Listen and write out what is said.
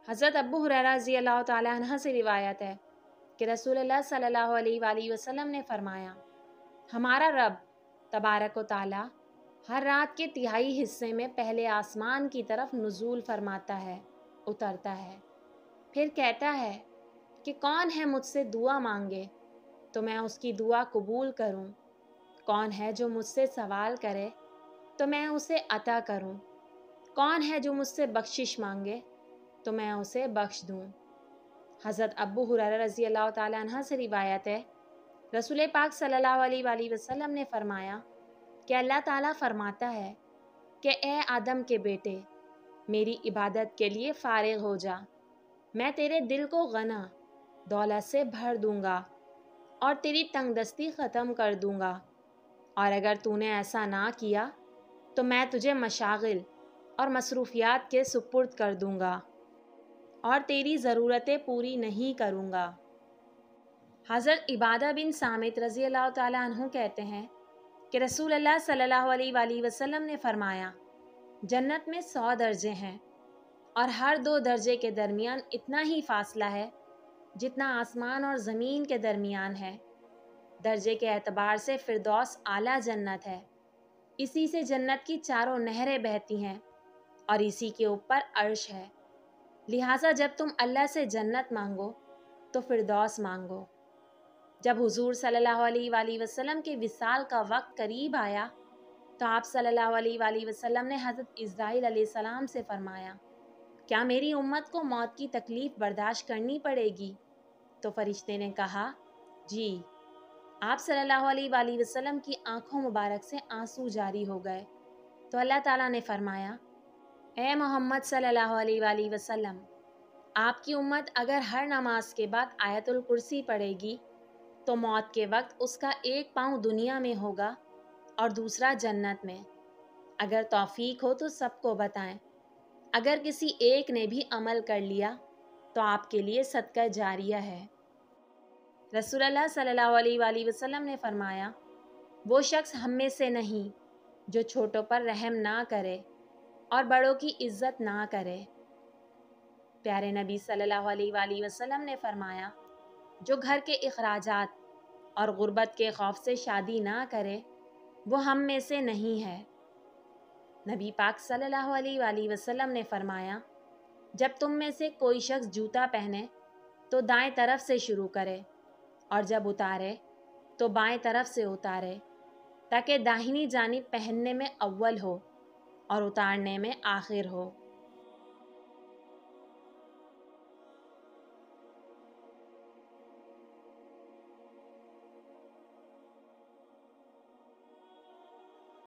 حضرت ابو ہریرہ رضی اللہ تعالیٰ عنہ سے روایت ہے کہ رسول اللہ صلی اللہ علیہ وآلہ وسلم نے فرمایا، ہمارا رب تبارک و تعالیٰ ہر رات کے تہائی حصے میں پہلے آسمان کی طرف نزول فرماتا ہے، اترتا ہے، پھر کہتا ہے کہ کون ہے مجھ سے دعا مانگے تو میں اس کی دعا قبول کروں، کون ہے جو مجھ سے سوال کرے تو میں اسے عطا کروں، کون ہے جو مجھ سے بخشش مانگے تو میں اسے بخش دوں۔ حضرت ابو ہریرہ رضی اللہ تعالیٰ عنہ سے روایت ہے، رسول پاک صلی اللہ علیہ وآلہ وسلم نے فرمایا کہ اللہ تعالیٰ فرماتا ہے کہ اے آدم کے بیٹے، میری عبادت کے لیے فارغ ہو جا، میں تیرے دل کو غنا دولت سے بھر دوں گا اور تیری تنگ دستی ختم کر دوں گا، اور اگر تو نے ایسا نہ کیا تو میں تجھے مشاغل اور مصروفیات کے سپرد کر دوں گا اور تیری ضرورتیں پوری نہیں کروں گا۔ حضرت عبادہ بن صامت رضی اللہ تعالیٰ عنہ کہتے ہیں کہ رسول اللہ صلی اللہ علیہ وآلہ وسلم نے فرمایا، جنت میں 100 درجے ہیں اور ہر 2 درجے کے درمیان اتنا ہی فاصلہ ہے جتنا آسمان اور زمین کے درمیان ہے۔ درجے کے اعتبار سے فردوس اعلیٰ جنت ہے، اسی سے جنت کی چاروں نہریں بہتی ہیں اور اسی کے اوپر عرش ہے، لہٰذا جب تم اللہ سے جنت مانگو تو فردوس مانگو۔ جب حضور صلی اللہ علیہ وآلہ وسلم کے وصال کا وقت قریب آیا تو آپ صلی اللہ علیہ وآلہ وسلم نے حضرت اسرائیل علیہ السلام سے فرمایا، کیا میری امت کو موت کی تکلیف برداشت کرنی پڑے گی؟ تو فرشتے نے کہا، جی۔ آپ صلی اللہ علیہ وآلہ وسلم کی آنکھوں مبارک سے آنسو جاری ہو گئے تو اللہ تعالیٰ نے فرمایا، اے محمد صلی اللہ علیہ وآلہ وسلم، آپ کی امت اگر ہر نماز کے بعد آیت الکرسی پڑھے گی تو موت کے وقت اس کا ایک پاؤں دنیا میں ہوگا اور دوسرا جنت میں۔ اگر توفیق ہو تو سب کو بتائیں، اگر کسی ایک نے بھی عمل کر لیا تو آپ کے لیے صدقہ جاریہ ہے۔ رسول اللہ صلی اللہ علیہ وآلہ وسلم نے فرمایا، وہ شخص ہم میں سے نہیں جو چھوٹوں پر رحم نہ کرے اور بڑوں کی عزت نہ کرے۔ پیارے نبی صلی اللہ علیہ وآلہ وسلم نے فرمایا، جو گھر کے اخراجات اور غربت کے خوف سے شادی نہ کرے وہ ہم میں سے نہیں ہے۔ نبی پاک صلی اللہ علیہ وآلہ وسلم نے فرمایا، جب تم میں سے کوئی شخص جوتا پہنے تو دائیں طرف سے شروع کرے اور جب اتارے تو بائیں طرف سے اتارے، تاکہ داہنی جانب پہننے میں اول ہو اور اتارنے میں آخر ہو۔